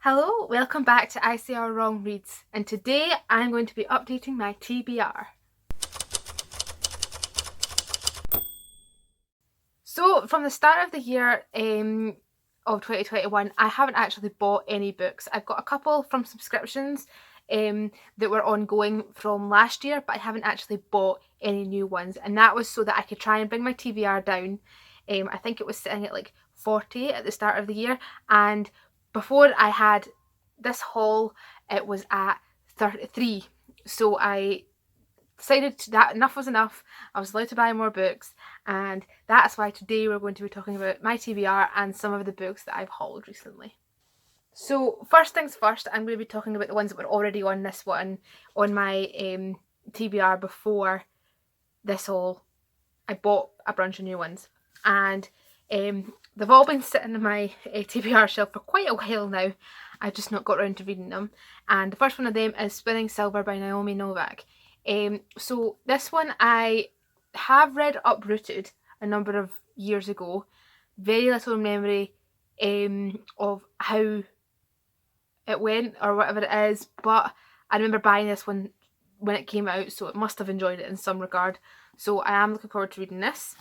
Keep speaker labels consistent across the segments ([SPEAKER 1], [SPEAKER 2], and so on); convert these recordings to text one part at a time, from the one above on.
[SPEAKER 1] Hello, welcome back to I Say Our Wrong Reads, and today I'm going to be updating my TBR. So from the start of the year of 2021, I haven't actually bought any books. I've got a couple from subscriptions that were ongoing from last year, but I haven't actually bought any new ones, and that was so that I could try and bring my TBR down. I think it was sitting at like 40 at the start of the year, and before I had this haul, it was at 33. So I decided that enough was enough. I was allowed to buy more books, and that's why today we're going to be talking about my TBR and some of the books that I've hauled recently. So first things first, I'm going to be talking about the ones that were already on this one, on my TBR before this haul. I bought a bunch of new ones, and they've all been sitting on my TBR shelf for quite a while now. I've just not got around to reading them. And the first one of them is Spinning Silver by Naomi Novak. So this one I have read Uprooted a number of years ago. Very little memory of how it went or whatever it is, but I remember buying this one when it came out, so it must have enjoyed it in some regard. So I am looking forward to reading this.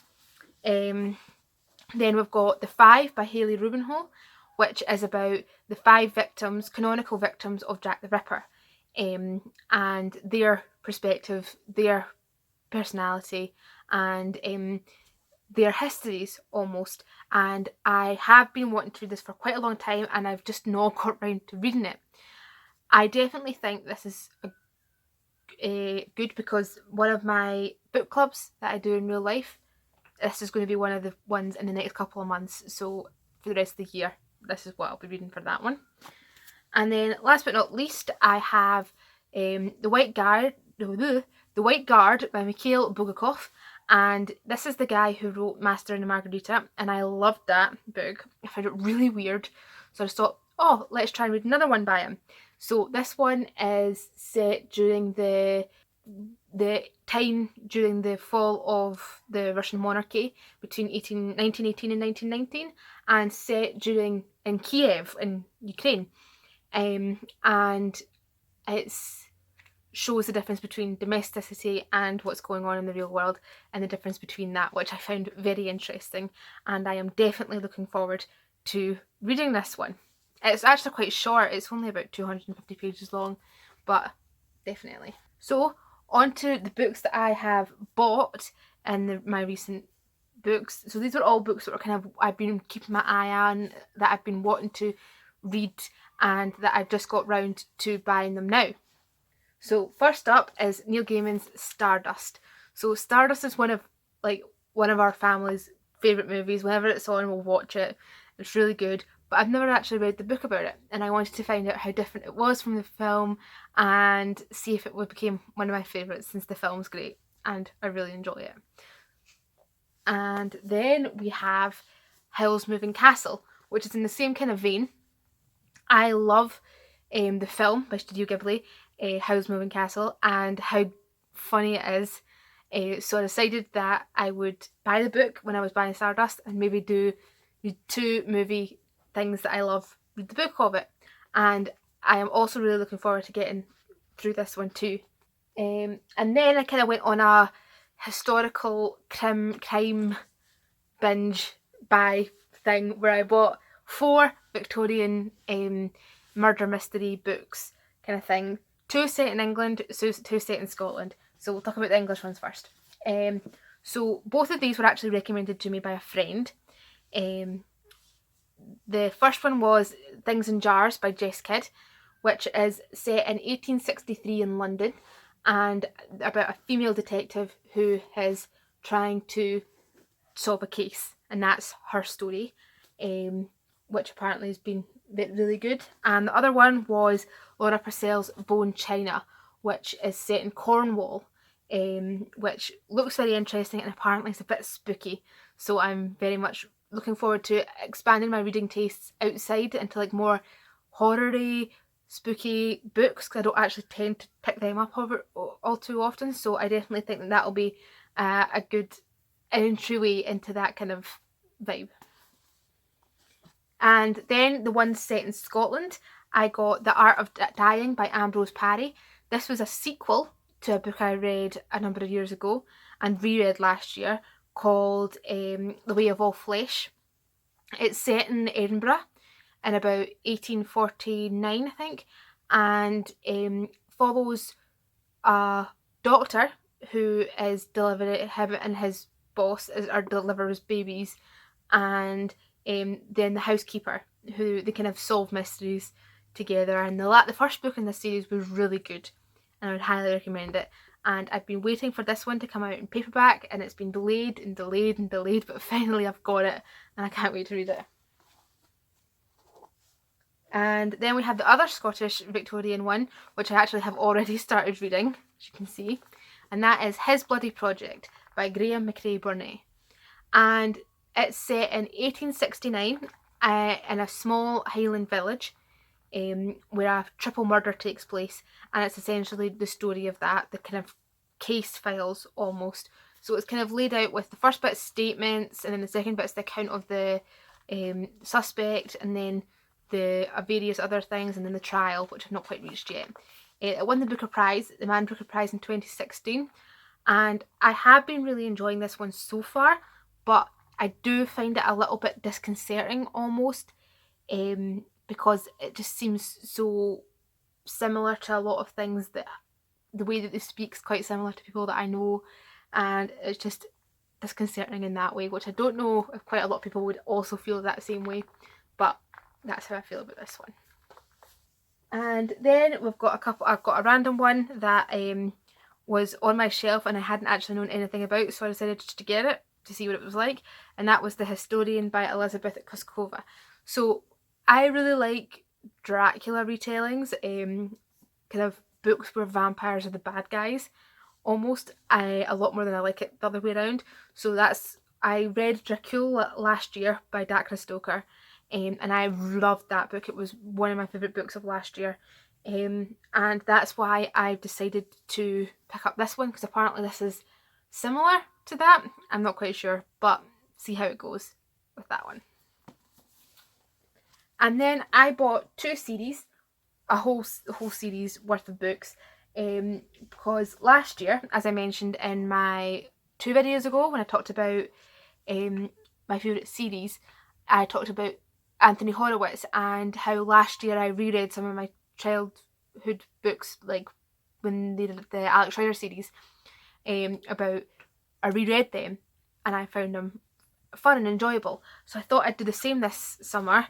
[SPEAKER 1] Then we've got The Five by Hayley Rubenhall, which is about the 5 victims, canonical victims of Jack the Ripper, and their perspective, their personality, and their histories almost. And I have been wanting to read this for quite a long time, and I've just not got round to reading it. I definitely think this is good because one of my book clubs that I do in real life, this is going to be one of the ones in the next couple of months. So for the rest of the year, this is what I'll be reading for that one. And then last but not least, I have The White Guard by Mikhail Bulgakov. And this is the guy who wrote Master and the Margarita, and I loved that book. I found it really weird, so I just thought, oh, let's try and read another one by him. So this one is set during the time during the fall of the Russian monarchy between 1918 and 1919, and set in Kiev in Ukraine, and it shows the difference between domesticity and what's going on in the real world, and the difference between that, which I found very interesting, and I am definitely looking forward to reading this one. It's actually quite short, it's only about 250 pages long, but definitely. So on to the books that I have bought in my recent books. So these are all books that are kind of, I've been keeping my eye on, that I've been wanting to read, and that I've just got round to buying them now. So first up is Neil Gaiman's Stardust. So Stardust is one of our family's favourite movies. Whenever it's on, we'll watch it. It's really good, but I've never actually read the book about it, and I wanted to find out how different it was from the film and see if it became one of my favourites, since the film's great and I really enjoy it. And then we have Howl's Moving Castle, which is in the same kind of vein. I love the film by Studio Ghibli, Howl's Moving Castle, and how funny it is. So I decided that I would buy the book when I was buying Stardust, and maybe do 2 movie things that I love, read the book of it. And I am also really looking forward to getting through this one too. And then I kind of went on a historical crime binge buy thing where I bought 4 Victorian murder mystery books kind of thing. 2 set in England, 2 set in Scotland. So we'll talk about the English ones first. So both of these were actually recommended to me by a friend. The first one was Things in Jars by Jess Kidd, which is set in 1863 in London, and about a female detective who is trying to solve a case, and that's her story, which apparently has been really good. And the other one was Laura Purcell's Bone China, which is set in Cornwall, which looks very interesting and apparently is a bit spooky. So I'm very much looking forward to expanding my reading tastes outside into like more horror-y, spooky books, because I don't actually tend to pick them up all too often. So I definitely think that will be a good entryway into that kind of vibe. And then the ones set in Scotland, I got The Art of Dying by Ambrose Parry. This was a sequel to a book I read a number of years ago and reread last year called The Way of All Flesh. It's set in Edinburgh in about 1849, I think, and follows a doctor who is delivering, him and his boss are delivers babies, and then the housekeeper, who they kind of solve mysteries together. And the first book in this series was really good, and I would highly recommend it. And I've been waiting for this one to come out in paperback, and it's been delayed and delayed and delayed, but finally I've got it, and I can't wait to read it. And then we have the other Scottish Victorian one, which I actually have already started reading, as you can see, and that is His Bloody Project by Graham McCrae Burney. And it's set in 1869 in a small Highland village where a triple murder takes place, and it's essentially the story of that, the kind of case files almost. So it's kind of laid out with the first bit statements, and then the second bit's the account of the suspect, and then the various other things, and then the trial, which I've not quite reached yet. It won the Booker Prize, the Man Booker Prize in 2016, and I have been really enjoying this one so far, but I do find it a little bit disconcerting almost, because it just seems so similar to a lot of things, that the way that they speak is quite similar to people that I know, and it's just disconcerting in that way, which I don't know if quite a lot of people would also feel that same way, but that's how I feel about this one. And then we've got I've got a random one that was on my shelf and I hadn't actually known anything about, so I decided to get it to see what it was like, and that was The Historian by Elizabeth Kuskova. So I really like Dracula retellings, kind of books where vampires are the bad guys, almost, a lot more than I like it the other way around. So I read Dracula last year by Dacra Stoker, and I loved that book. It was one of my favourite books of last year, and that's why I've decided to pick up this one, because apparently this is similar to that. I'm not quite sure, but see how it goes with that one. And then I bought two CDs, a whole series worth of books, because last year, as I mentioned in my 2 videos ago when I talked about my favourite series, I talked about Anthony Horowitz and how last year I reread some of my childhood books, like when they did the Alex Rider series, I reread them and I found them fun and enjoyable. So I thought I'd do the same this summer.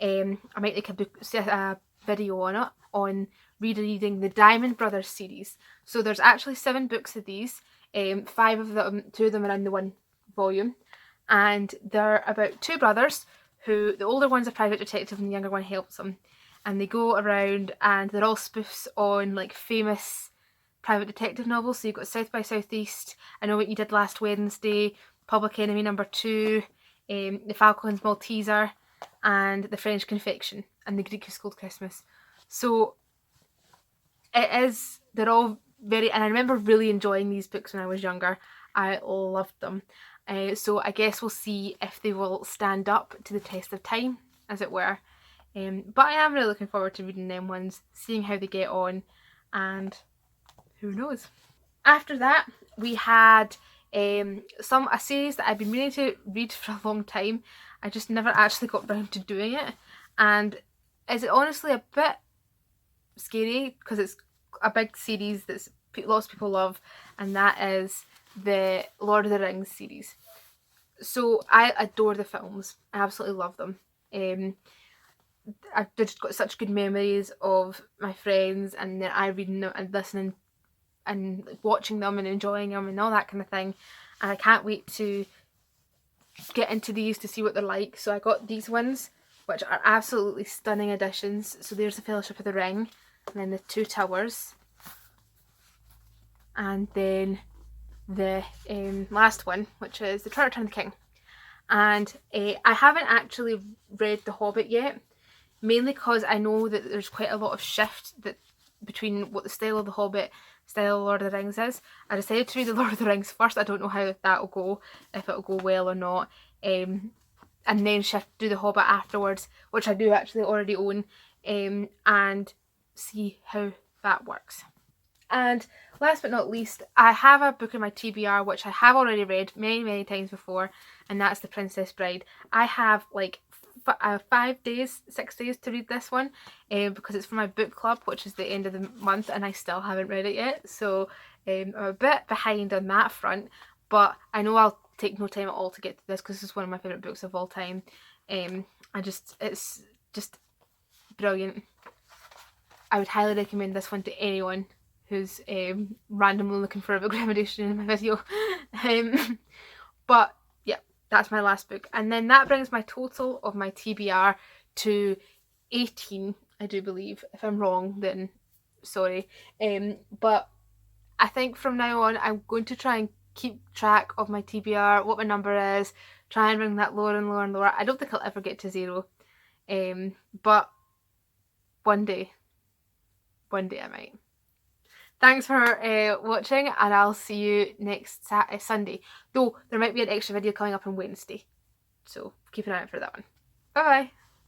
[SPEAKER 1] I might make a video on it, on rereading the Diamond Brothers series. So there's actually 7 books of these, 5 of them, 2 of them are in the one volume, and they're about 2 brothers who, the older one's a private detective and the younger one helps them, and they go around and they're all spoofs on like famous private detective novels. So you've got South by Southeast, I Know What You Did Last Wednesday, Public Enemy #2, The Falcon's Malteser, and The French Confection, and The Greek Who Stole Christmas. So they're all very, and I remember really enjoying these books when I was younger. I loved them. So I guess we'll see if they will stand up to the test of time, as it were. But I am really looking forward to reading them ones, seeing how they get on, and who knows. After that, we had a series that I've been meaning to read for a long time. I just never actually got round to doing it, and is it honestly a bit scary because it's a big series that lots of people love, and that is the Lord of the Rings series. So I adore the films. I absolutely love them. I've just got such good memories of my friends and then I reading them and listening and watching them and enjoying them and all that kind of thing, and I can't wait to get into these to see what they're like. So I got these ones, which are absolutely stunning additions. So there's the Fellowship of the Ring, and then the Two Towers, and then the last one, which is the Return of the King. And I haven't actually read The Hobbit yet, mainly because I know that there's quite a lot of shift between what the style of The Hobbit, style of Lord of the Rings is. I decided to read the Lord of the Rings first. I don't know how that will go, if it'll go well or not. and then do The Hobbit afterwards, which I do actually already own, and see how that works. And last but not least, I have a book in my TBR which I have already read many times before, and that's The Princess Bride. I have like 6 days to read this one, because it's for my book club, which is the end of the month, and I still haven't read it yet, so I'm a bit behind on that front, but I know I'll take no time at all to get to this because this is one of my favourite books of all time. It's just brilliant. I would highly recommend this one to anyone who's randomly looking for a book recommendation in my video. But yeah, that's my last book, and then that brings my total of my TBR to 18, I do believe. If I'm wrong, then sorry. But I think from now on I'm going to try and keep track of my TBR, what my number is, try and bring that lower and lower and lower. I don't think I'll ever get to 0, but one day I might. Thanks for watching, and I'll see you next Sunday. Though there might be an extra video coming up on Wednesday, so keep an eye out for that one. Bye bye.